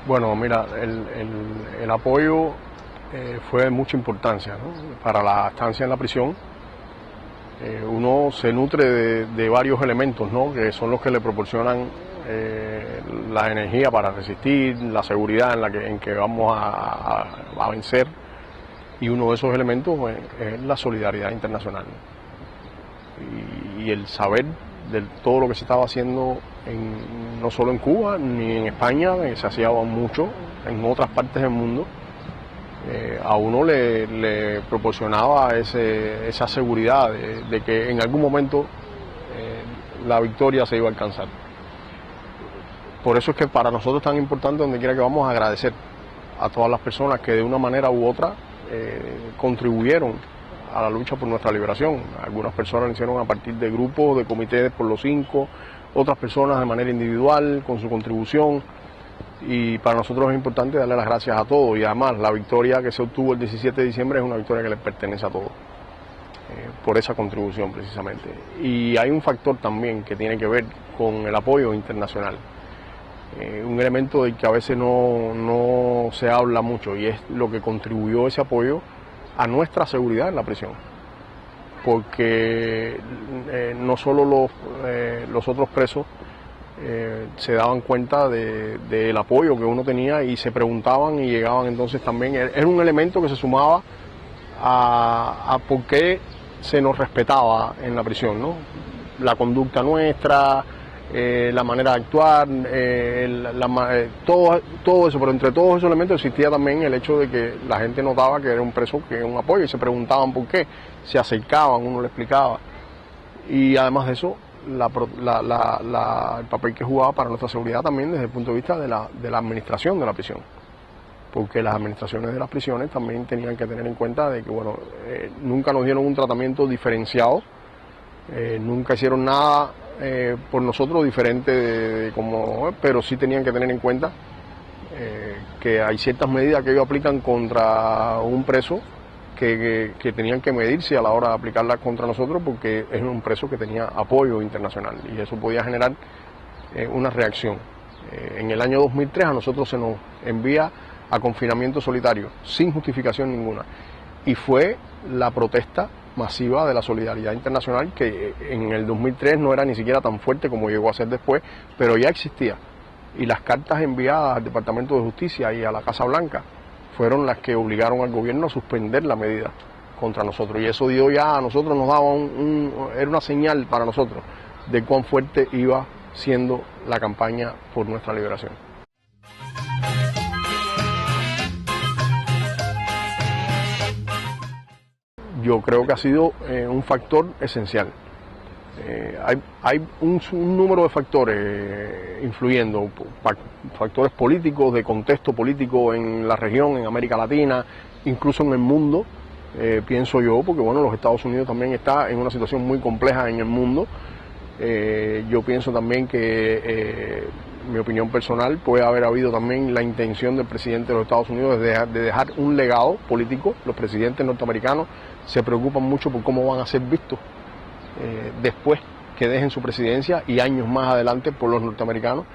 Bueno, mira, el apoyo fue de mucha importancia, ¿no? Para la estancia en la prisión. Uno se nutre de varios elementos, ¿no? Que son los que le proporcionan la energía para resistir, la seguridad en que vamos a vencer, y uno de esos elementos es la solidaridad internacional, ¿no? Y el saber de todo lo que se estaba haciendo no solo en Cuba ni en España, se hacía mucho en otras partes del mundo. A uno le proporcionaba esa seguridad de que en algún momento la victoria se iba a alcanzar. Por eso es que para nosotros es tan importante, donde quiera que vamos, a agradecer a todas las personas que de una manera u otra contribuyeron a la lucha por nuestra liberación. Algunas personas lo hicieron a partir de grupos, de comités por los 5, otras personas de manera individual con su contribución. Y para nosotros es importante darle las gracias a todos, y además la victoria que se obtuvo el 17 de diciembre es una victoria que les pertenece a todos, por esa contribución precisamente. Y hay un factor también que tiene que ver con el apoyo internacional, un elemento del que a veces no se habla mucho, y es lo que contribuyó ese apoyo a nuestra seguridad en la prisión, porque no solo los otros presos se daban cuenta del apoyo que uno tenía y se preguntaban, y llegaban entonces también, era un elemento que se sumaba a por qué se nos respetaba en la prisión, ¿no? La conducta nuestra, la manera de actuar, todo eso, pero entre todos esos elementos existía también el hecho de que la gente notaba que era un preso, que era un apoyo, y se preguntaban por qué, se acercaban, uno le explicaba, y además de eso, el papel que jugaba para nuestra seguridad también desde el punto de vista de la administración de la prisión, porque las administraciones de las prisiones también tenían que tener en cuenta de que, bueno, nunca nos dieron un tratamiento diferenciado, nunca hicieron nada por nosotros diferente pero sí tenían que tener en cuenta que hay ciertas medidas que ellos aplican contra un preso que tenían que medirse a la hora de aplicarlas contra nosotros, porque es un preso que tenía apoyo internacional, y eso podía generar una reacción. En el año 2003 a nosotros se nos envía a confinamiento solitario, sin justificación ninguna, y fue la protesta masiva de la solidaridad internacional, que en el 2003 no era ni siquiera tan fuerte como llegó a ser después, pero ya existía, y las cartas enviadas al Departamento de Justicia y a la Casa Blanca fueron las que obligaron al gobierno a suspender la medida contra nosotros, y eso dio ya a nosotros, nos daba era una señal para nosotros de cuán fuerte iba siendo la campaña por nuestra liberación. Yo creo que ha sido un factor esencial. Hay un número de factores influyendo, factores políticos, de contexto político en la región, en América Latina, incluso en el mundo, pienso yo, porque bueno, los Estados Unidos también está en una situación muy compleja en el mundo. Yo pienso también que, mi opinión personal, puede haber habido también la intención del presidente de los Estados Unidos de dejar un legado político. Los presidentes norteamericanos se preocupan mucho por cómo van a ser vistos después que dejen su presidencia y años más adelante por los norteamericanos,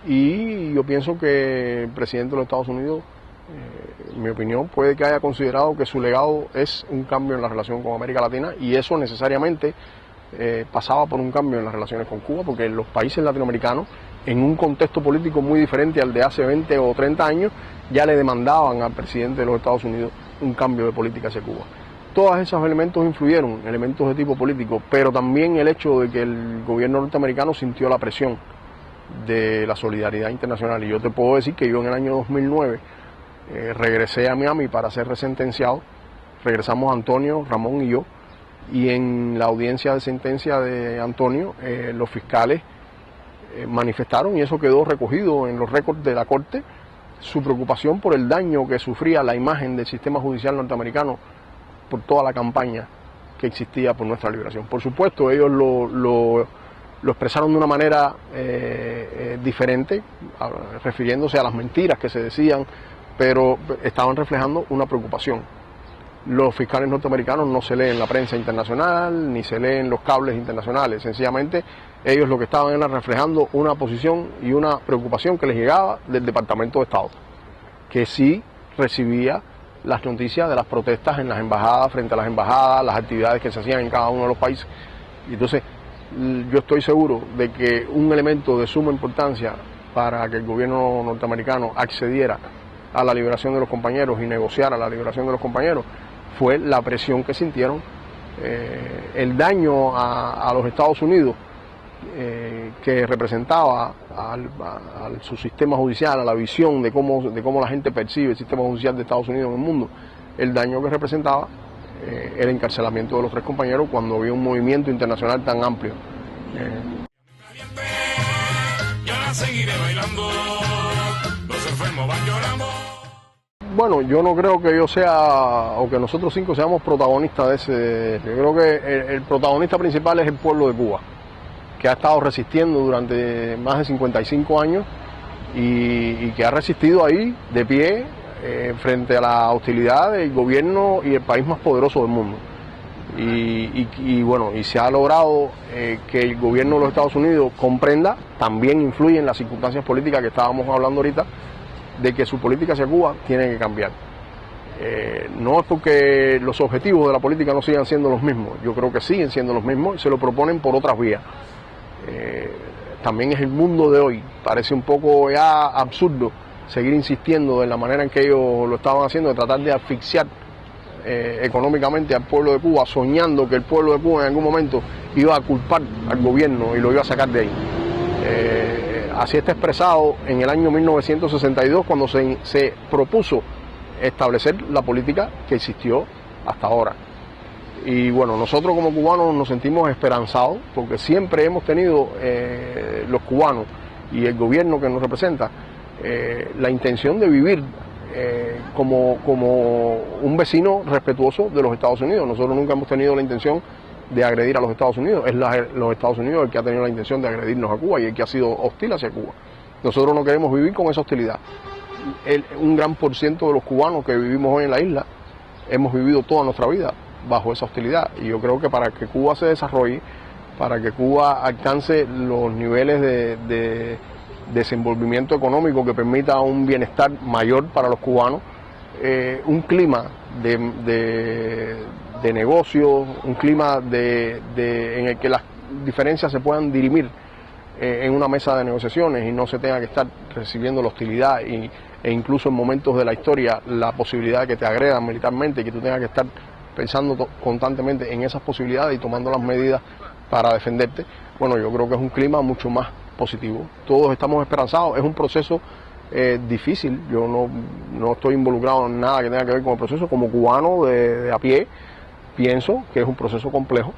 y yo pienso que el presidente de los Estados Unidos, en mi opinión, puede que haya considerado que su legado es un cambio en la relación con América Latina, y eso necesariamente pasaba por un cambio en las relaciones con Cuba, porque los países latinoamericanos, en un contexto político muy diferente al de hace 20 o 30 años, ya le demandaban al presidente de los Estados Unidos un cambio de política hacia Cuba. Todos esos elementos influyeron, elementos de tipo político, pero también el hecho de que el gobierno norteamericano sintió la presión de la solidaridad internacional. Y yo te puedo decir que yo en el año 2009 regresé a Miami para ser resentenciado. Regresamos Antonio, Ramón y yo, y en la audiencia de sentencia de Antonio, los fiscales manifestaron, y eso quedó recogido en los récords de la Corte, su preocupación por el daño que sufría la imagen del sistema judicial norteamericano por toda la campaña que existía por nuestra liberación. Por supuesto, ellos lo lo expresaron de una manera diferente, refiriéndose a las mentiras que se decían, pero estaban reflejando una preocupación. Los fiscales norteamericanos no se leen la prensa internacional, ni se leen los cables internacionales, sencillamente ellos lo que estaban era reflejando una posición y una preocupación que les llegaba del Departamento de Estado, que sí recibía las noticias de las protestas en las embajadas, frente a las embajadas, las actividades que se hacían en cada uno de los países. Y entonces, yo estoy seguro de que un elemento de suma importancia para que el gobierno norteamericano accediera a la liberación de los compañeros y negociara la liberación de los compañeros fue la presión que sintieron, el daño a los Estados Unidos que representaba a su sistema judicial, a la visión de cómo la gente percibe el sistema judicial de Estados Unidos en el mundo, el daño que representaba el encarcelamiento de los 3 compañeros cuando había un movimiento internacional tan amplio. Bueno, yo no creo que yo sea, o que nosotros 5 seamos protagonistas de ese. Yo creo que el protagonista principal es el pueblo de Cuba, que ha estado resistiendo durante más de 55 años y que ha resistido ahí de pie frente a la hostilidad del gobierno y el país más poderoso del mundo. Y se ha logrado que el gobierno de los Estados Unidos comprenda, también influye en las circunstancias políticas que estábamos hablando ahorita, de que su política hacia Cuba tiene que cambiar. No es porque los objetivos de la política no sigan siendo los mismos, yo creo que siguen siendo los mismos y se lo proponen por otras vías. También es el mundo de hoy, parece un poco ya absurdo seguir insistiendo en la manera en que ellos lo estaban haciendo, de tratar de asfixiar económicamente al pueblo de Cuba, soñando que el pueblo de Cuba en algún momento iba a culpar al gobierno y lo iba a sacar de ahí. Así está expresado en el año 1962 cuando se propuso establecer la política que existió hasta ahora. Y bueno, nosotros como cubanos nos sentimos esperanzados porque siempre hemos tenido los cubanos y el gobierno que nos representa la intención de vivir como un vecino respetuoso de los Estados Unidos. Nosotros nunca hemos tenido la intención de agredir a los Estados Unidos, es los Estados Unidos el que ha tenido la intención de agredirnos a Cuba y el que ha sido hostil hacia Cuba. Nosotros no queremos vivir con esa hostilidad. Un gran por ciento de los cubanos que vivimos hoy en la isla hemos vivido toda nuestra vida bajo esa hostilidad y yo creo que para que Cuba se desarrolle, para que Cuba alcance los niveles de desenvolvimiento económico que permita un bienestar mayor para los cubanos, un clima de negocios, un clima en el que las diferencias se puedan dirimir en una mesa de negociaciones y no se tenga que estar recibiendo la hostilidad e incluso en momentos de la historia la posibilidad de que te agredan militarmente y que tú tengas que estar pensando constantemente en esas posibilidades y tomando las medidas para defenderte. Bueno, yo creo que es un clima mucho más positivo. Todos estamos esperanzados, es un proceso difícil, yo no estoy involucrado en nada que tenga que ver con el proceso, como cubano de a pie, pienso que es un proceso complejo,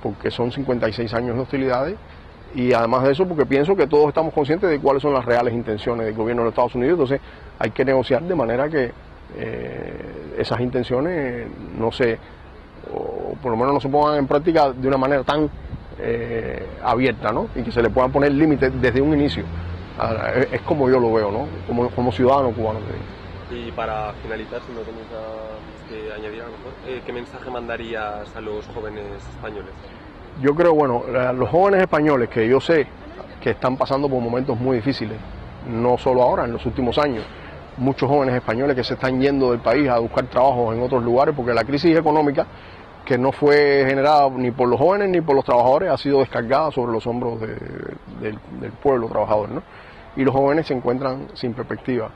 porque son 56 años de hostilidades, y además de eso porque pienso que todos estamos conscientes de cuáles son las reales intenciones del gobierno de los Estados Unidos, entonces hay que negociar de manera que esas intenciones no se, o por lo menos no se pongan en práctica de una manera tan abierta, ¿no? Y que se le puedan poner límites desde un inicio. Es como yo lo veo, ¿no? Como ciudadano cubano. Y para finalizar, si no tenéis que añadir a lo mejor, ¿qué mensaje mandarías a los jóvenes españoles? Yo creo, bueno, los jóvenes españoles que yo sé que están pasando por momentos muy difíciles, no solo ahora, en los últimos años, muchos jóvenes españoles que se están yendo del país a buscar trabajo en otros lugares porque la crisis económica, que no fue generada ni por los jóvenes ni por los trabajadores, ha sido descargada sobre los hombros del pueblo trabajador, ¿no? Y los jóvenes se encuentran sin perspectiva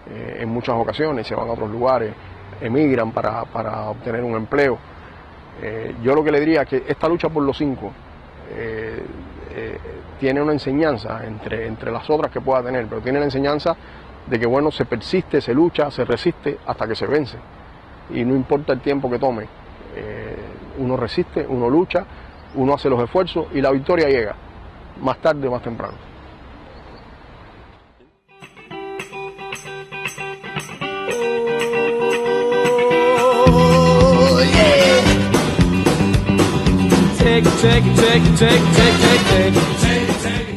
en muchas ocasiones, se van a otros lugares, emigran para obtener un empleo. Yo lo que le diría es que esta lucha por los 5 tiene una enseñanza entre las otras que pueda tener, pero tiene la enseñanza de que bueno, se persiste, se lucha, se resiste hasta que se vence y no importa el tiempo que tome, uno resiste, uno lucha, uno hace los esfuerzos y la victoria llega, más tarde o más temprano. take, take, take, take, take, take, take, take, take.